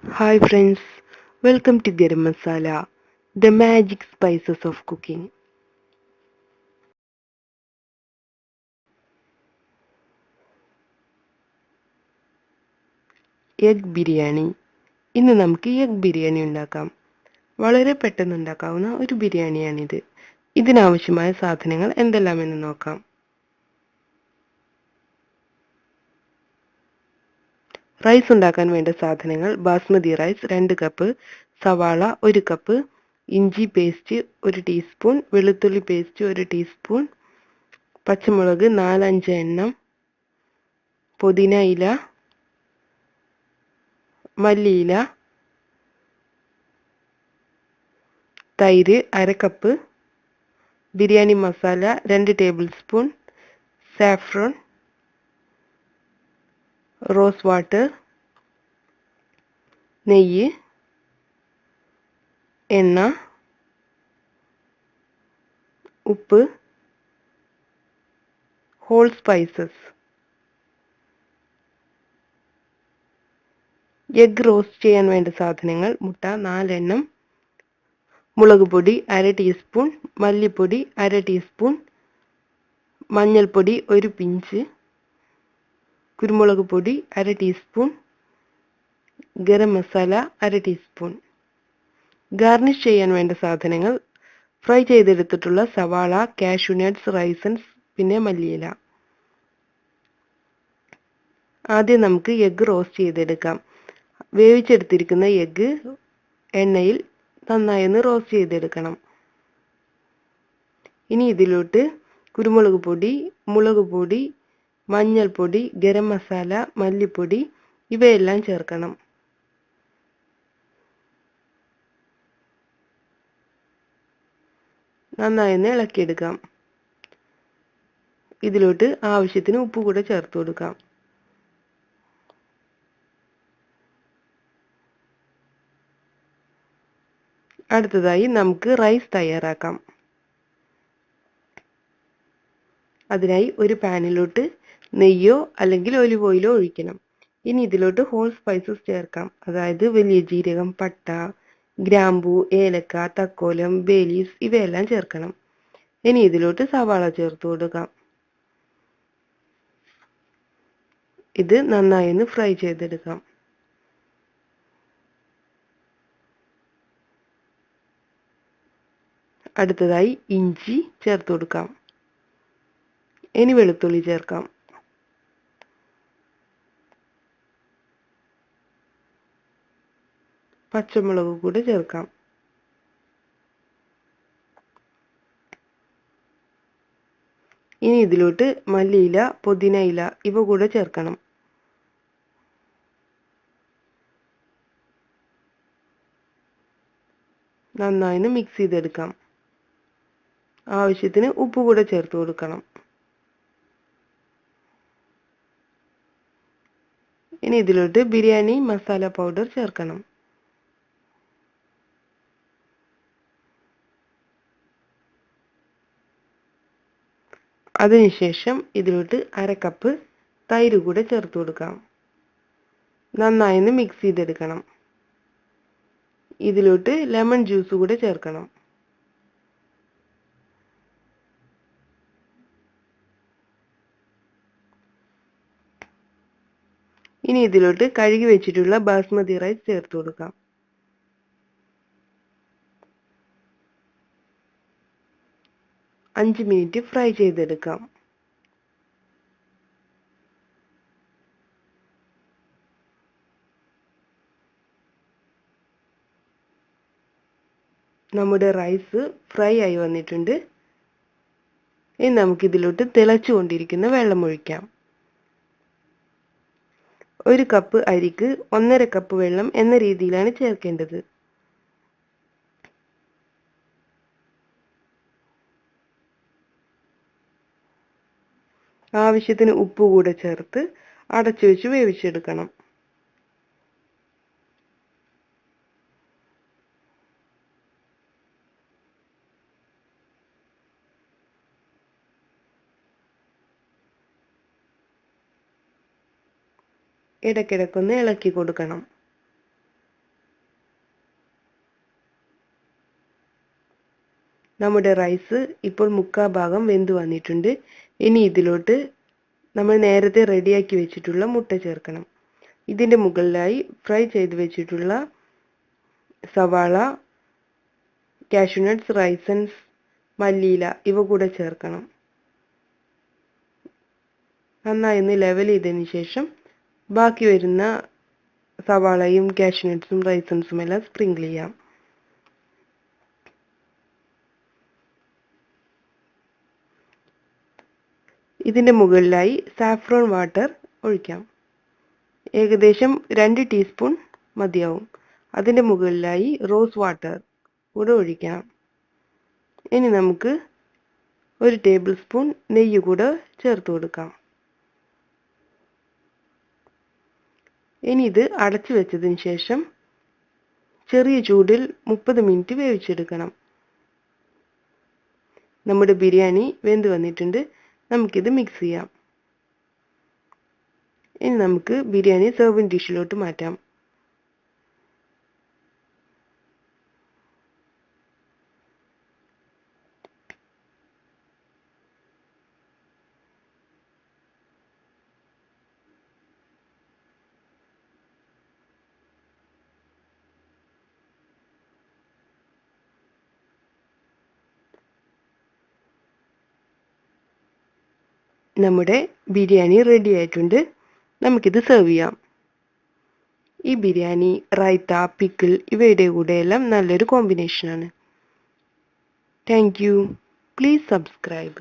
Hi friends, welcome to Garam Masala, the magic spices of cooking. Egg biryani. ഇന്ന് നമുക്ക് egg biryani ഉണ്ടാക്കാം. വളരെ പെട്ടെന്ന് ഉണ്ടാക്കാവുന്ന ഒരു ബിരിയാണിയാണിത്. ഇതിനാവശ്യമായ സാധനങ്ങൾ എന്തെല്ലാമെന്ന് നോക്കാം. റൈസ് ഉണ്ടാക്കാൻ വേണ്ട സാധനങ്ങൾ: ബാസ്മതി റൈസ് 2 കപ്പ്, സവാള 1 കപ്പ്, ഇഞ്ചി പേസ്റ്റ് 1 ടീസ്പൂൺ, വെളുത്തുള്ളി പേസ്റ്റ് 1 ടീസ്പൂൺ, പച്ചമുളക് 4-5 എണ്ണം, പുതിന ഇല, മല്ലിയില, തൈര് 1/2 cup, biryani masala 2 table spoon, saffron, rose water, നെയ്യ്, എണ്ണ, ഉപ്പ്, ഹോൾ സ്പൈസസ്. എഗ് റോസ്റ്റ് ചെയ്യാൻ വേണ്ട സാധനങ്ങൾ: മുട്ട 4 എണ്ണം, മുളക് പൊടി 1/2 ടീസ്പൂൺ, മല്ലിപ്പൊടി 1/2 ടീസ്പൂൺ, മഞ്ഞൾപ്പൊടി 1 പിഞ്ച്, കുരുമുളക് പൊടി 1/2 teaspoon, garam masala 1/2 teaspoon. Garnish ചെയ്യാൻ വേണ്ട സാധനങ്ങൾ: ഫ്രൈ ചെയ്തെടുത്തിട്ടുള്ള സവാള, കാഷ്യൂ നട്ട്സ്, റൈസൻസ്, പിന്നെ മല്ലിയില. ആദ്യം നമുക്ക് എഗ് റോസ്റ്റ് ചെയ്തെടുക്കാം. വേവിച്ചെടുത്തിരിക്കുന്ന എഗ്ഗ് എണ്ണയിൽ നന്നായി ഒന്ന് റോസ്റ്റ് ചെയ്തെടുക്കണം. ഇനി ഇതിലോട്ട് കുരുമുളക് പൊടി, മുളക് പൊടി, മഞ്ഞൾപ്പൊടി, ഗരം മസാല, മല്ലിപ്പൊടി ഇവയെല്ലാം ചേർക്കണം. നന്നായി ഒന്ന് ഇളക്കിയെടുക്കാം. ഇതിലോട്ട് ആവശ്യത്തിന് ഉപ്പ് കൂടെ ചേർത്ത് കൊടുക്കാം. അടുത്തതായി നമുക്ക് റൈസ് തയ്യാറാക്കാം. അതിനായി ഒരു പാനിലോട്ട് നെയ്യോ അല്ലെങ്കിൽ ഒലിവ് ഓയിലോ ഒഴിക്കണം. ഇനി ഇതിലോട്ട് ഹോൾ സ്പൈസസ് ചേർക്കാം. അതായത് വലിയ ജീരകം, പട്ട, ഗ്രാമ്പൂ, ഏലക്ക, തക്കോലം, ബേ ലീവ്സ് ഇവയെല്ലാം ചേർക്കണം. ഇനി ഇതിലോട്ട് സവാള ചേർത്ത് കൊടുക്കാം. ഇത് നന്നായി ഒന്ന് ഫ്രൈ ചെയ്തെടുക്കാം. അടുത്തതായി ഇഞ്ചി ചേർത്ത് കൊടുക്കാം. ഇനി വെളുത്തുള്ളി ചേർക്കാം. പച്ചമുളക് കൂടെ ചേർക്കാം. ഇനി ഇതിലോട്ട് മല്ലിയില, പുതിന ഇല ഇവ കൂടെ ചേർക്കണം. നന്നായി മിക്സ് ചെയ്തെടുക്കാം. ആവശ്യത്തിന് ഉപ്പ് കൂടെ ചേർത്ത് കൊടുക്കണം. ഇനി ഇതിലോട്ട് ബിരിയാണി മസാല പൗഡർ ചേർക്കണം. അതിനുശേഷം ഇതിലോട്ട് 1/2 കപ്പ് തൈര് കൂടെ ചേർത്ത് കൊടുക്കാം. നന്നായി മിക്സ് ചെയ്തെടുക്കണം. ഇതിലോട്ട് ലെമൺ ജ്യൂസ് കൂടെ ചേർക്കണം. ഇനി ഇതിലോട്ട് കഴുകി വെച്ചിട്ടുള്ള ബാസ്മതി റൈസ് ചേർത്ത് കൊടുക്കാം. അഞ്ച് മിനിറ്റ് ഫ്രൈ ചെയ്തെടുക്കാം. നമ്മുടെ റൈസ് ഫ്രൈ ആയി വന്നിട്ടുണ്ട്. ഇനി നമുക്ക് ഇതിലോട്ട് തിളച്ചുകൊണ്ടിരിക്കുന്ന വെള്ളം ഒഴിക്കാം. 1 കപ്പ് അരിക്ക് 1/2 കപ്പ് വെള്ളം എന്ന രീതിയിലാണ് ചേർക്കേണ്ടത്. ആവശ്യത്തിന് ഉപ്പ് കൂടെ ചേർത്ത് അടച്ചു വെച്ച് വേവിച്ചെടുക്കണം. ഇടയ്ക്കിടയ്ക്കൊന്ന് ഇളക്കി കൊടുക്കണം. നമ്മുടെ റൈസ് ഇപ്പോൾ മുക്കാൽ ഭാഗം വെന്ത് വന്നിട്ടുണ്ട്. ഇനി ഇതിലോട്ട് നമ്മൾ നേരത്തെ റെഡിയാക്കി വെച്ചിട്ടുള്ള മുട്ട ചേർക്കണം. ഇതിൻ്റെ മുകളിലായി ഫ്രൈ ചെയ്ത് വെച്ചിട്ടുള്ള സവാള, കാഷ്യൂനട്ട്സ്, റൈസൻസ്, മല്ലിയില ഇവ കൂടെ ചേർക്കണം. നന്നായി ഒന്ന് ലെവൽ ചെയ്തതിന് ശേഷം ബാക്കി വരുന്ന സവാളയും കാഷ്യൂനട്ട്സും റൈസൻസും എല്ലാം സ്പ്രിങ്കിൾ ചെയ്യാം. ഇതിൻ്റെ മുകളിലായി സാഫ്രോൺ വാട്ടർ ഒഴിക്കാം. ഏകദേശം 2 ടീസ്പൂൺ മതിയാവും. അതിൻ്റെ മുകളിലായി റോസ് വാട്ടർ കൂടെ ഒഴിക്കാം. ഇനി നമുക്ക് 1 ടേബിൾ സ്പൂൺ നെയ്യ് കൂടെ ചേർത്ത് കൊടുക്കാം. ഇനി ഇത് അടച്ചു വെച്ചതിന് ശേഷം ചെറിയ ചൂടിൽ 30 മിനിറ്റ് വേവിച്ചെടുക്കണം. നമ്മുടെ ബിരിയാണി വെന്ത് വന്നിട്ടുണ്ട്. നമുക്കിത് മിക്സ് ചെയ്യാം. ഇനി നമുക്ക് ബിരിയാണി സെർവിങ് ഡിഷിലോട്ട് മാറ്റാം. നമ്മുടെ ബിരിയാണി റെഡി ആയിട്ടുണ്ട്. നമുക്കിത് സെർവ് ചെയ്യാം. ഈ ബിരിയാണി റൈത്ത, പിക്കിൾ ഇവയുടെ കൂടെയെല്ലാം നല്ലൊരു കോമ്പിനേഷനാണ്. Thank you. Please subscribe.